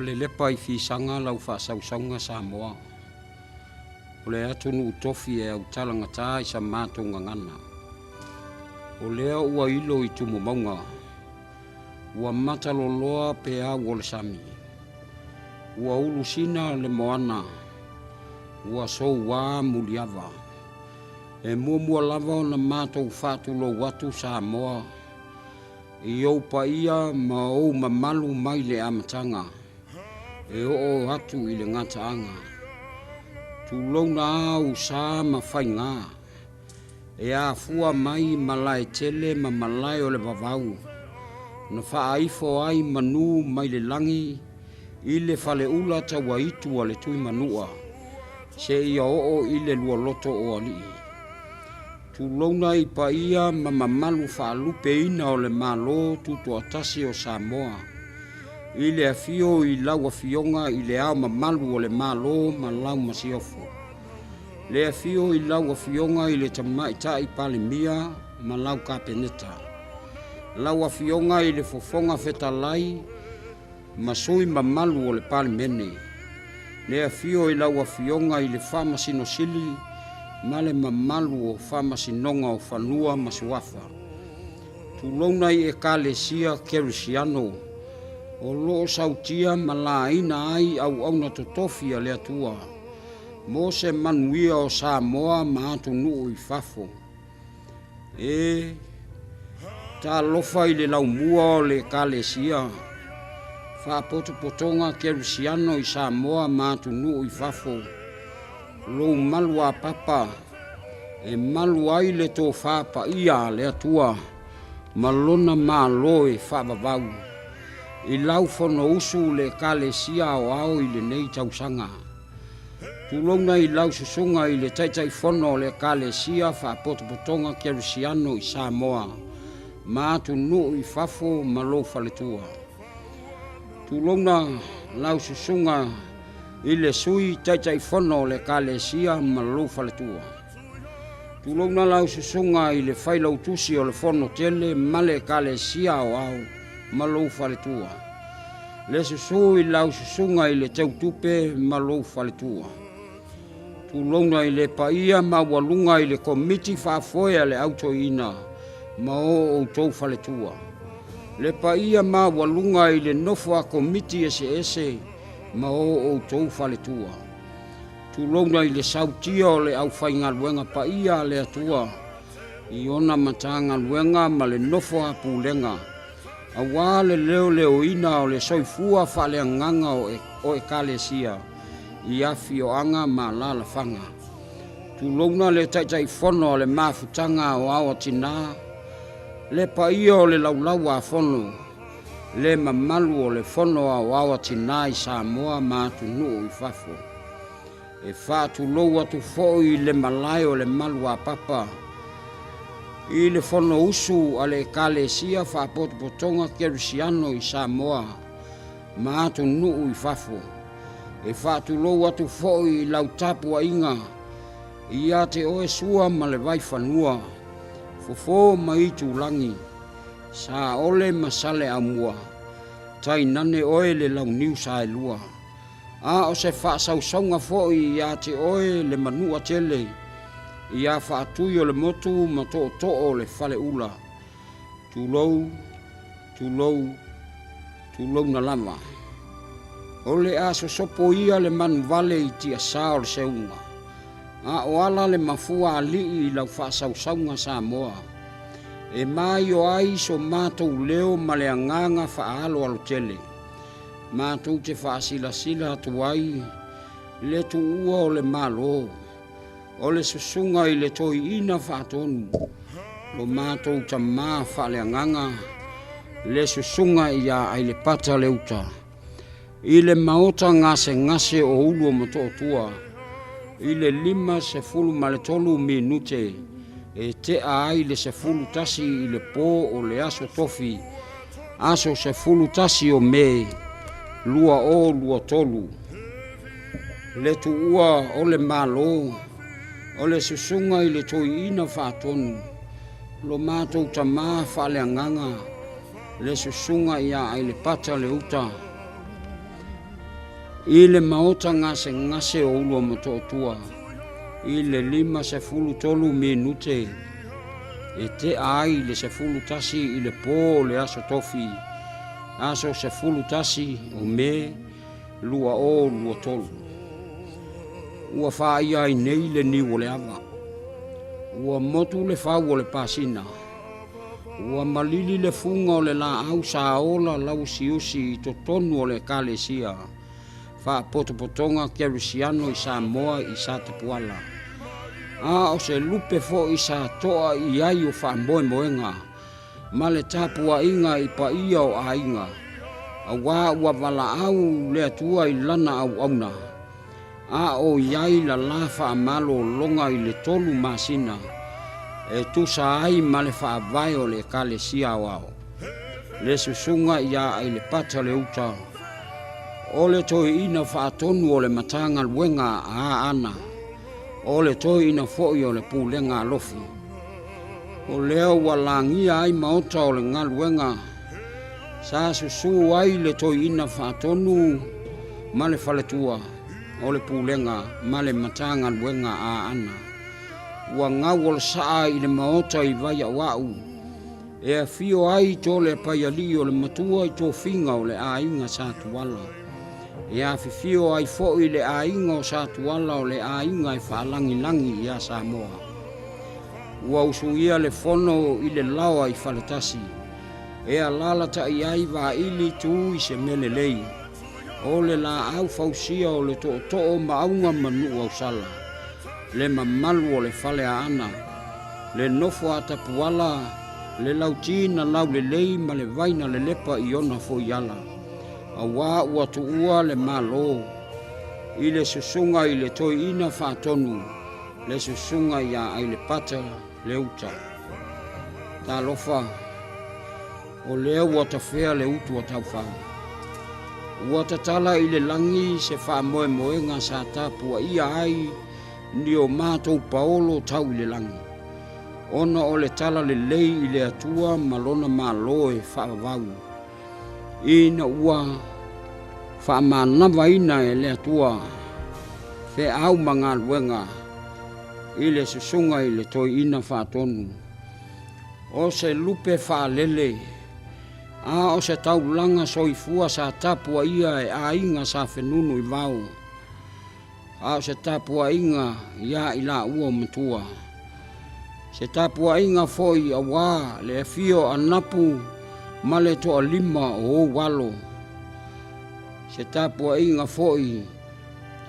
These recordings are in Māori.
le lepa I fisanga lau whaasausanga Samoa. O le atunu utofi e au talangata I sa mātou ngangana. O lea ua ilo I tumu maunga. Ua mataloloa pe a wole sami. Ua ulusina le moana. Ua sou wā muliava. E mua lava o na mātou whātulo watu Samoa. I au pa ia ma ou mamalu mai le amatanga. E o atu I le ngata anga. Tulou na au sa ma whainga. E a fua mai malai tele ma malai o le vavau. Na whaaifo ai manu mai le langi. I le fale ula ta waitu a le tui manua. Se ia o I le lua loto o alii. Tulona I pa ia ma mamalu whaalupe ina o le malo tutu atasi o Samoa. I le afio I lau afionga I le au mamalu o le malo ma lau masiofo. Le afio I lau afionga I le tamaita I palemia ma lau kapeneta. Lau afionga I le fofonga fetalai ma sui mamalu o le palemene. Le afio I lau afionga I le fama sinosili ma le mamalu o fama sinonga o fanua masuafa. Tulona I ekalesia kerisiano. O loo sautia ma la ina ai au auna totofia le atua. Mo se manuia o Samoa ma atu nuu I fafo. E ta lofa I le laumua o le ekalesia. Fa potonga kerisiano I Samoa ma atu nuu I fafo. Lo malu a papa e malu ai le tō whapa ia le atua malona ma lo e whabavau. I lau whono usu le kalesia o au I le nei tausanga. Tulona I lau susunga I le taitai whono le kalesia whapotonga kerisiano I Samoa. Ma atu nuu I fafo ma lo whaletua. Tulona lau susunga I le sui taitai whono le kalesia ma lo whaletua. Tulona lau susunga I le whailau tusi o le whono tele ma le kalesia o au ma lo whaletua. Le susui lau susunga I le tautupe ma lo whaletua. Tulona I le paia ma walunga I le komiti whafoia le autoina ma o tau whaletua. Le paia ma walunga I le nofua komiti ese ma o tau whaletua. Tulona I le sautia o le au whainga luenga pa ia le atua. I ona matanga luenga ma le nofo hapulenga. A wā le leo ina o le soifua whale nganga o e kalesia. I afi o anga ma la whanga. Tulona le taitai whono o le mafutanga o awa tina. Le pa ia o le laulau a whono. Le mamalu o le whono o awa tina I Samoa ma atu nuu I fafo. E whātu lou atu fōi le malai o le malu a papa. I le whono usu a le kalesia whapotonga kerisiano I Samoa. Ma atu nuu I fafo. E whātu lou atu fōi lau tapu a inga. I a te oe sua ma le vai whanua. Fofo ma I tūlangi. Sa ole masale a mua. Tai nane oe le lau niu sa e lua. A o se whaasausonga fōi I a te oe le manua tele. I a whaatui o le motu ma to'o le whale ula. Tulou na lama. O le a sosopo ia le manu vale I tia sa o le seunga. A o ala le mafua alii I lau whaasausonga Samoa. E mai o ai so mātou leo ma le anganga whaalo alo tele. Mātou te whaasila atu ai, le tu ua o le malo, o le susunga I le toi ina whaatonu, lo mātou ta mā whaale anganga, le susunga I a ai le pata le uta. I le maota ngase o ulu o matotua, I le 5 ma le 3 minute, e te ai le 10 tasi I le pō o le aso tofi, aso 10 tasi o me, lua tolu. Le tu ua o le malo, o le susunga I le toi ina whaatonu, lo mātou ta mā whaale anganga, le susunga I a ai le pata le uta. I le maota ngase o ulua matotua. I le 5 minute. E te ai le 10 tasi i le pō le aso tofi. Aso 10 tasi o me lua o lua tolu. Ua whaia i nei le niwo le awa. Ua motu le whau o le pasina. Ua malili le funga o le la au sa ola lau siusi i to tonu o le kalesia. Wha potopotonga Kerusiano i Samoa i sa tapuala. A o se lupe fo i sa toa i ai o wha moe moenga. Ma le tapua inga i pa ia o a inga. A wā ua wala au le atua i lana au auna. A o iai la lafa a malo longa i le tolu masina. E tu sa ai ma le wha vai o le kalesia wao. Le susunga ia ai le pata le uta. O le toi ina wha tonu o le matanga luenga a ana. O le toi ina foi o le pūlenga lofi. O leo walangia ai maota o le ngaluenga. Sa susu ai le toi ina wha tonu ma le whaletua. O le pūlenga ma le matanga luenga a ana. Ua ngau o le saa i le maota i vai au au. E a fio ai to le paiali o le matua i tō finga o le a inga sa tuala. E a fifio ai fo i le a inga o sa tuala o le a inga i whaalangi langi i a Samoa. Ua usuia le fono i le lawa i whaletasi. E a lalata i ai wa ili tu i se mele lei. O le la au fausia o le to'o maunga manu au sala. Le mamalu o le fale a ana. Le nofo a tapuala. Le lautina lau le lei ma le vaina le lepa i ona fo iala. A wā ua tuua le malo. I le susunga i le toi ina whaatonu. Le susunga ia ai le pata le uta. Tā lofa. O lea ua tawhea le utu a tau whau. Ua tatala i le langi se wha moe moenga sa tapua ia ai ni o mātou paolo tau i le langi. Ona o le tala le lei i le atua malona māloe whaavau. Ina ua whaamanawa ina e le atua whe au mga luenga i le susunga i le toi ina whaatonu. O se lupe whaalele. A o se taulanga soifua sa tapua ia e a inga sa whenunu i vau. A o se tapua inga ia i la ua matua. Se tapua inga foi a wā le fio anapu ma le toa 5 o walo. Se tapua inga foi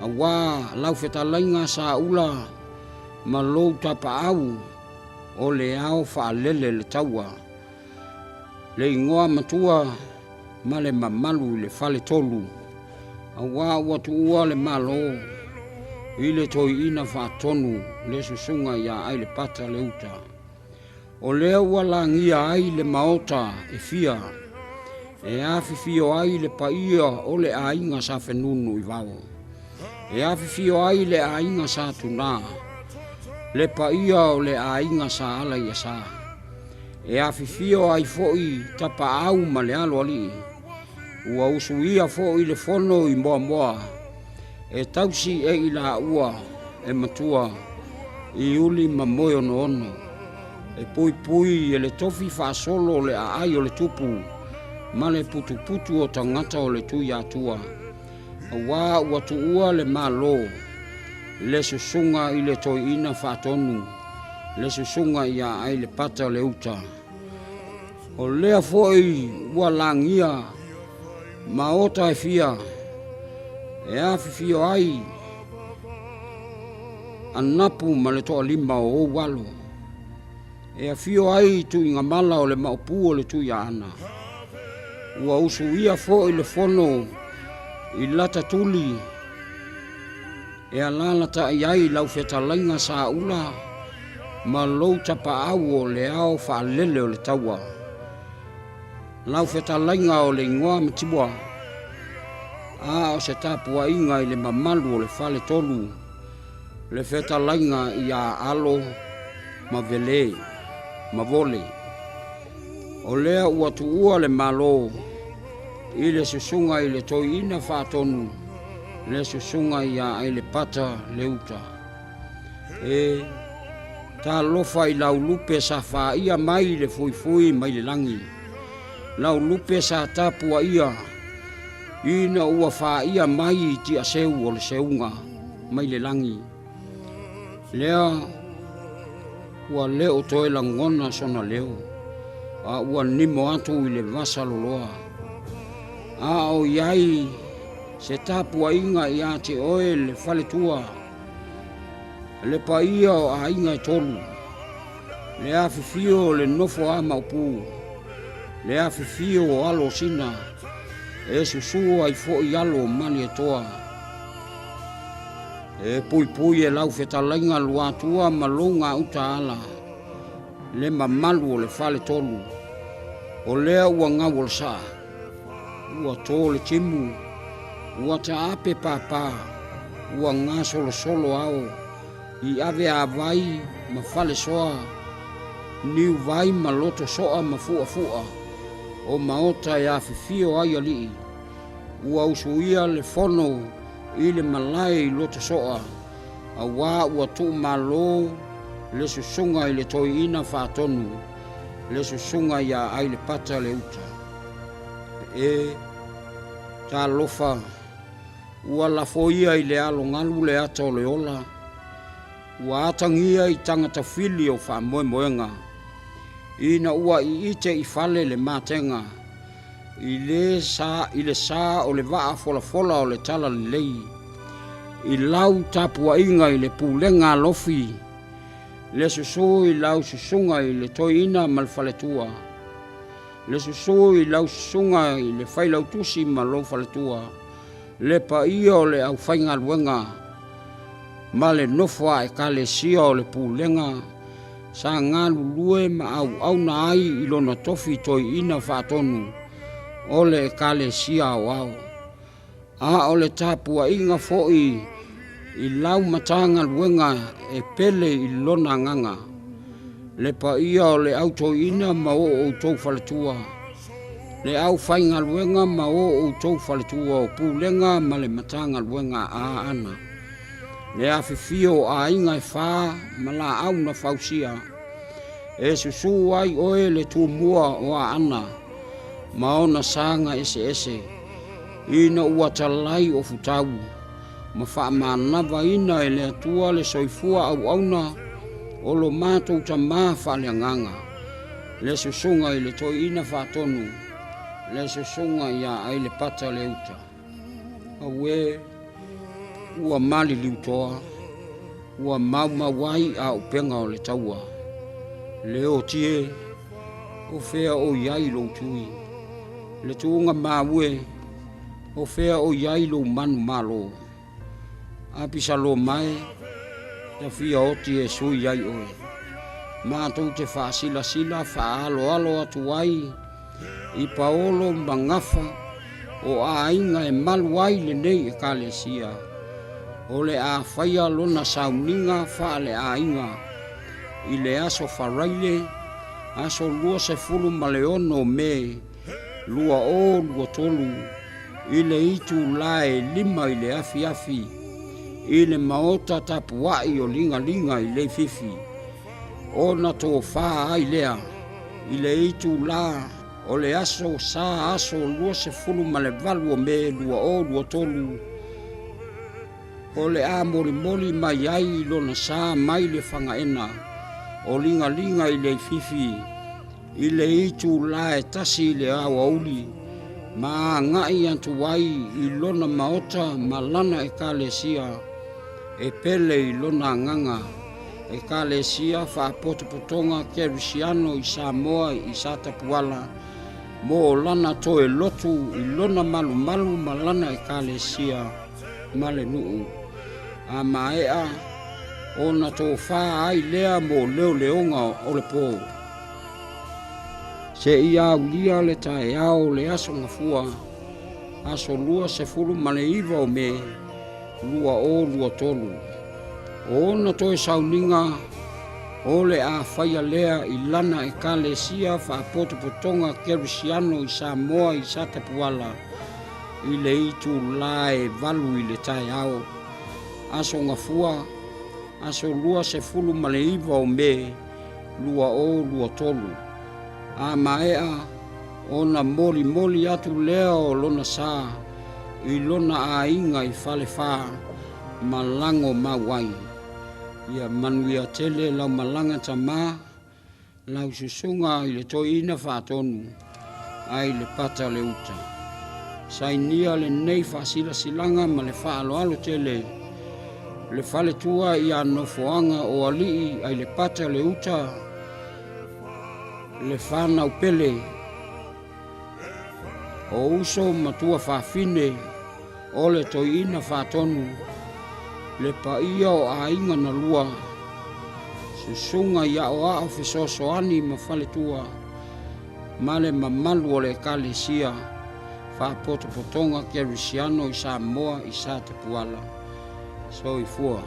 a wā lau whetalainga sa ula ma lou tapa au o le ao whaalele le taua. Le ingoa matua ma le mamalu le fale tolu. A wā ua tuua le malo. I le toi ina whaatonu le susunga ia ai le pata le uta. O lea ua langia ai le maota e fia. E awhiwhio ai le paia o le ainga sa whenunu i vau. E awhiwhio ai le ainga sa tuna. Le paia o le ainga sa ala ia sa. E awhiwhio ai foi tapa au ma le alo ali. Ua usuia foi le fono i moa moa. E tausi e i la ua e matua i uli ma moe ono ono. E pui pui e le tofi whaasolo le aai o le tupu. Ma le putu putu o tangata o le tui atua. A wā ua tuua le malo. Le susunga i le toi ina whaatonu. Le susunga ia ai le pata le uta. O lea foi ua langia ma ota e fia. E awhiwhio ai anapu ma le toa 5 o walo. E awhio ai tu inga mala o le maupu o le tui ana. Ua usu ia fo i le fono i lata tuli. E alalata i ai lau whetalainga sa ula ma lou tapa au o le ao whaalele o le taua. Lau whetalainga o le ingoa matibua. A o se tapua inga i le mamalu o le fale tolu. Le whetalainga i a alo ma vele, ma vole. O lea ua tuua le malo. I le susunga i le toi ina whaatonu. le susunga ia ai le pata le uta. E ta lofa i lau lupe sa wha ia mai le fui mai le langi. Lau lupe sa tapua ia, ina ua wha ia mai i tia seu o le seunga mai le langi. Lea ua leo toe langona sona leo, a ua nimo atu i le vasa loloa. A o iai se tapua inga i ate oe le fale tua, le pa ia o a inga i tolu, le a fifio le nofo a maupu, le a fifio o alo sina, e susua i fo i alo mani e toa. E pui e lau fetalainga luatua malunga uta ala, le mamalu o le fale tolu, o lea ua ngau o sa, ua tō le timu, ua ta ape papa, ua ngā solo ao, i ave a vai ma fale soa, niu vai ma loto soa ma fua, o maota ya fifio ai alii, ua usuia le fono i le malai i loto soa, a wā ua tu malo le susunga i le toi ina whātonu, le susunga ia ai le pata le uta. E tā lofa, ua lafoia i le alo ngalu le ata o le ola, ua atangia i tangata fili o wha moenga, ina ua i ite i fale le matenga, i le sa o le waa fola o le tala le lei, i lau tapua inga i le pulenga lofi, le susu i lau susunga i le toina malfaletua, le susu i lau susunga i le whailau tusi malo faletua, le pa ia o le au whainga luenga, ma le nofua e ka le sia o le pulenga, sa ngā lulue ma au na ai i lona tofi toi ina whaatonu, o le ka le sia o au. A o le tapua inga foi i lau matanga luenga e pele i lona nganga. Le pa ia o le au toi ina ma o tau faletua. Le au whainga luenga ma o tau faletua o pulenga ma le matanga luenga a ana. Le a fifio a inga e wha ma la au na fausia. E susu ai oe le tu mua o a ana. Ma ona sanga ese. Ina ua talai o futau. Ma wha manava ina e le atua le soifua au auna. O lo mātou ta maa whale nganga. Le susunga i le toi ina whātonu. Le susunga ia ai le pata le uta. Awe ua mali liutoa. Ua mauma wai a upenga o le taua. Le o tie o fea o iai lo tui. Le tuunga maue o fea o iai lo manu malo. Apisa lo mai ya fia oti e sui iai oe. Mātou te whaasila wha alo atu ai. I paolo mangafa o a inga e malu ai le nei e ka le sia. O le a whaia lona sauninga wha le a inga. I le aso wharaile, aso lua se fulu maleono me, lua tolu, i le itu lae lima i le afi, i le maota tapuai o linga i le fifi. O na tō wha ai lea, i le itu la, o le aso lua se fulu male valu o me, lua tolu. O le a moli mai ai lona sa mai le whangaena. O linga i le fifi, i le itu la e tasi le awa uli, ma ngai antu wai i lona maota malana e ka le sia, e pele i lona nganga, e ka le sia wha potopotonga Kerisiano i Samoa i Satapuala, mo lana to e lotu i lona malu malana e ka le sia, male nuu, a maea, ona tō wha ai lea mo leo leonga o le pō. Se ia ulia le tae au le aso ngafua, aso lua se fulu male iwa o me, lua tolu. Ona tō e sauninga, o le a whaia lea i lana e ka le sia wha potopotonga Kerisiano i Samoa i Satapuala. i le itu la e valu i le tai ao. Aso ngafua, aso lua se fulu ma le iwa o me, lua o lua tolu. A maea, ona moli moli atu leo lona sa, i lona a inga i fale fa, malango mawai. Ia manuia tele lau malanga tama, lau susunga i le toi ina whaatonu, ai le pata le uta. Sainia le nei whaasila silanga ma le whaalo alo tele, le fale tua i ano foanga o alii ai le pata le uta, le whana upele, o uso matua whaafine, o le toi ina whaatonu, le paia o a inga na lua, susunga ia o a ofesoso ani ma fale tua, ma le mamalu o le kalesia, whaapoto potonga ke Risiano i Samoa i sa te puala. So i fua.